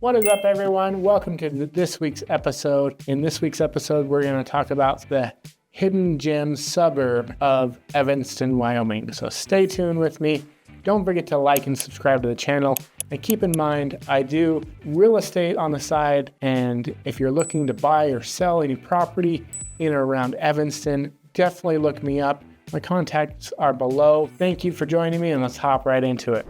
What is up, everyone? Welcome to this week's episode. In this week's episode, we're going to talk about the hidden gem suburb of Evanston, Wyoming. So stay tuned with me. Don't forget to like and subscribe to the channel. And keep in mind, I do real estate on the side. And if you're looking to buy or sell any property in or around Evanston, definitely look me up. My contacts are below. Thank you for joining me, and let's hop right into it.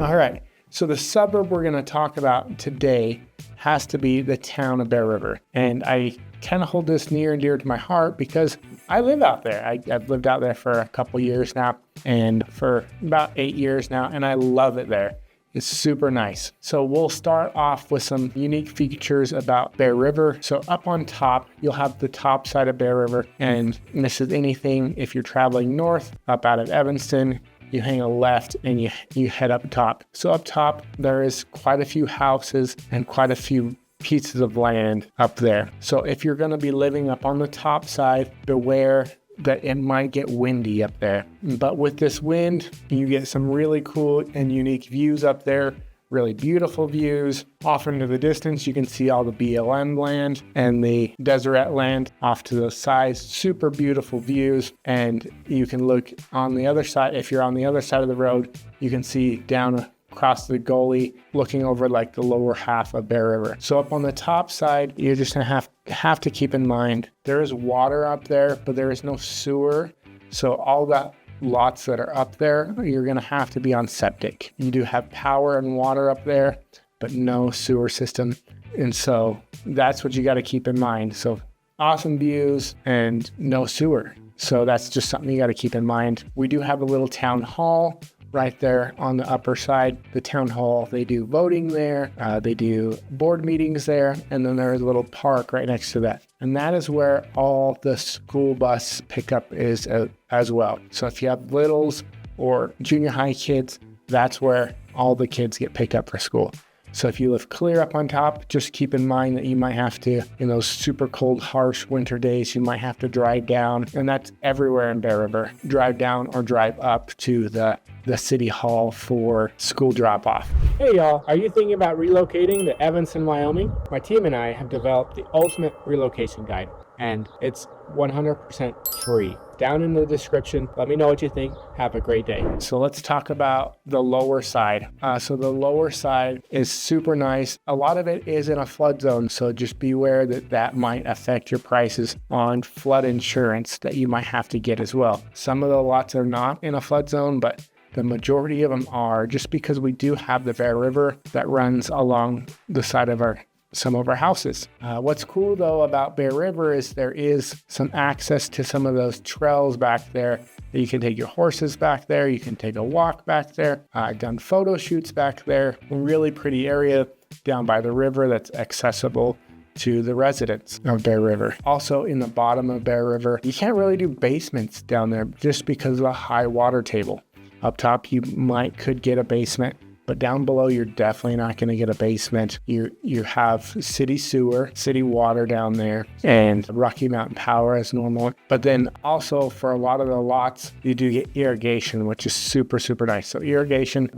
All right, so the suburb we're going to talk about today has to be the town of Bear River. And I kind of hold this near and dear to my heart because I live out there. I've lived out there for a couple years now and for about 8 years now, and I love it there. It's super nice. So we'll start off with some unique features about Bear River. So up on top, you'll have the top side of Bear River. And this is anything, if you're traveling north, up out of Evanston, you hang a left and you head up top. So up top, there is quite a few houses and quite a few pieces of land up there. So if you're gonna be living up on the top side, beware that it might get windy up there. But with this wind, you get some really cool and unique views up there, really beautiful views. Off into the distance, you can see all the BLM land and the Deseret land off to the side. Super beautiful views. And you can look on the other side. If you're on the other side of the road, you can see down across the gully, looking over like the lower half of Bear River. So up on the top side, you're just gonna have to keep in mind, there is water up there, but there is no sewer. So all that lots that are up there, you're gonna have to be on septic. You do have power and water up there, but no sewer system. And so that's what you gotta keep in mind. So awesome views and no sewer. So that's just something you gotta keep in mind. We do have a little town hall right there on the upper side. The town hall, they do voting there, they do board meetings there, and then there's a little park right next to that. And that is where all the school bus pickup is as well. So if you have littles or junior high kids, that's where all the kids get picked up for school. So if you live clear up on top, just keep in mind that you might have to, in those super cold, harsh winter days, you might have to drive down, and that's everywhere in Bear River. Drive down or drive up to the city hall for school drop-off. Hey y'all, are you thinking about relocating to Evanston, Wyoming? My team and I have developed the ultimate relocation guide, and it's 100% free. Down in the description, let me know what you think. Have a great day. So let's talk about the lower side. So the lower side is super nice. A lot of it is in a flood zone, so just beware that might affect your prices on flood insurance that you might have to get as well. Some of the lots are not in a flood zone, but the majority of them are, just because we do have the Bear River that runs along the side of some of our houses. What's cool though about Bear River is there is some access to some of those trails back there. You can take your horses back there. You can take a walk back there. I've done photo shoots back there. A really pretty area down by the river that's accessible to the residents of Bear River. Also in the bottom of Bear River, you can't really do basements down there just because of the high water table. Up top, you could get a basement, but down below, you're definitely not going to get a basement. You have city sewer, city water down there, and Rocky Mountain Power as normal. But then also for a lot of the lots, you do get irrigation, which is super, super nice. So irrigation,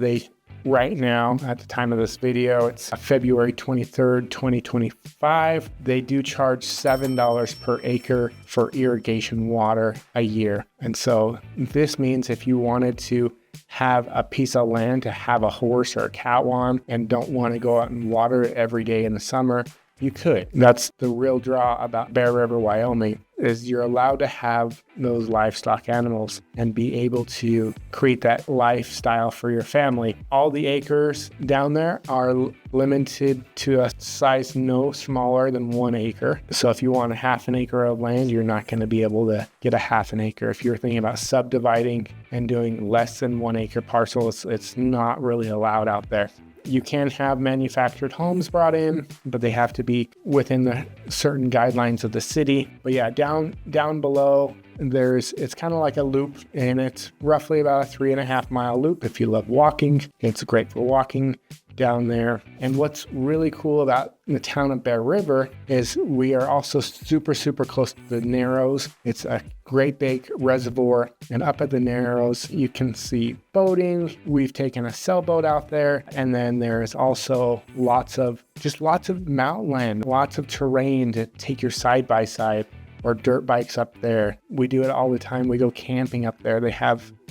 right now, at the time of this video, it's February 23rd, 2025. They do charge $7 per acre for irrigation water a year. And so this means if you wanted to have a piece of land to have a horse or a cow on and don't want to go out and water it every day in the summer, you could. That's the real draw about Bear River, Wyoming, is you're allowed to have those livestock animals and be able to create that lifestyle for your family. All the acres down there are limited to a size no smaller than 1 acre. So if you want a half an acre of land, you're not going to be able to get a half an acre. If you're thinking about subdividing and doing less than 1 acre parcels, it's not really allowed out there. You can have manufactured homes brought in, but they have to be within the certain guidelines of the city. But yeah, down below It's kind of like a loop, and it's roughly about a 3.5 mile loop. If you love walking, it's great for walking down there. And what's really cool about the town of Bear River is we are also super, super close to the Narrows. It's a great big reservoir, and up at the Narrows, you can see boating. We've taken a sailboat out there, and then there's also lots of mountain land, lots of terrain to take your side-by-side or dirt bikes up there. We do it all the time. We go camping up there.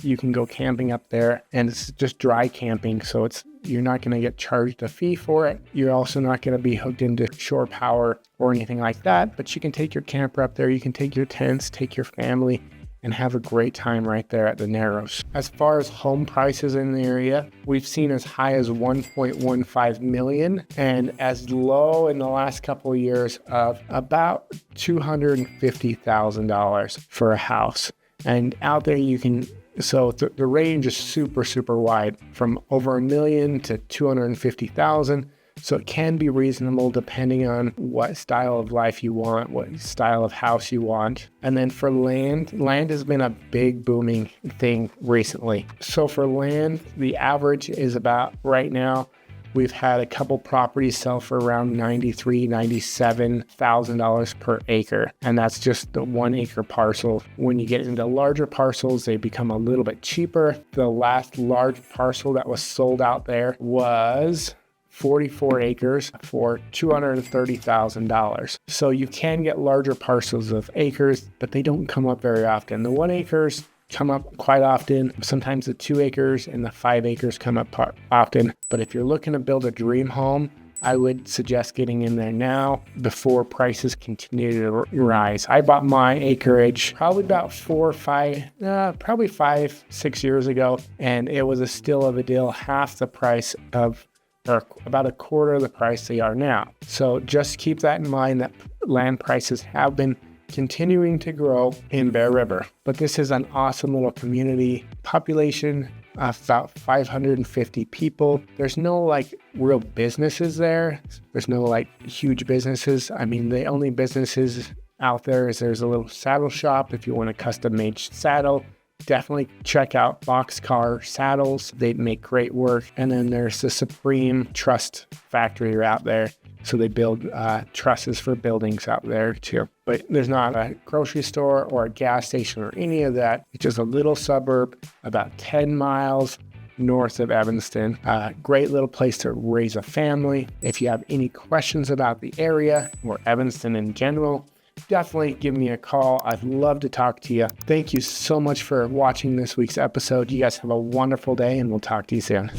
You can go camping up there, and it's just dry camping, so you're not going to get charged a fee for it. You're also not going to be hooked into shore power or anything like that, but you can take your camper up there. You can take your tents, take your family, and have a great time right there at the Narrows. As far as home prices in the area, we've seen as high as $1.15 million and as low in the last couple of years of about $250,000 for a house. And out there the range is super, super wide, from over $1 million to $250,000. So it can be reasonable depending on what style of life you want, what style of house you want. And then for land has been a big booming thing recently. So for land, the average is about, right now, we've had a couple properties sell for around $93,000, $97,000 per acre. And that's just the 1 acre parcel. When you get into larger parcels, they become a little bit cheaper. The last large parcel that was sold out there was 44 acres for $230,000. So you can get larger parcels of acres, but they don't come up very often. The 1 acres come up quite often. Sometimes the 2 acres and the 5 acres come up often. But if you're looking to build a dream home, I would suggest getting in there now before prices continue to rise. I bought my acreage probably about 5-6 years ago, and it was still of a deal, half the price of, or about a quarter of the price they are now. So just keep that in mind, that land prices have been continuing to grow in Bear River. But this is an awesome little community. Population of about 550 people. There's no real businesses there. There's no huge businesses. I mean, the only businesses out there is there's a little saddle shop if you want a custom made saddle. Definitely check out Boxcar Saddles. They make great work. And then there's the Supreme Truss factory out there. So they build trusses for buildings out there too. But there's not a grocery store or a gas station or any of that. It's just a little suburb about 10 miles north of Evanston. Great little place to raise a family. If you have any questions about the area or Evanston in general, definitely give me a call. I'd love to talk to you. Thank you so much for watching this week's episode. You guys have a wonderful day, and we'll talk to you soon.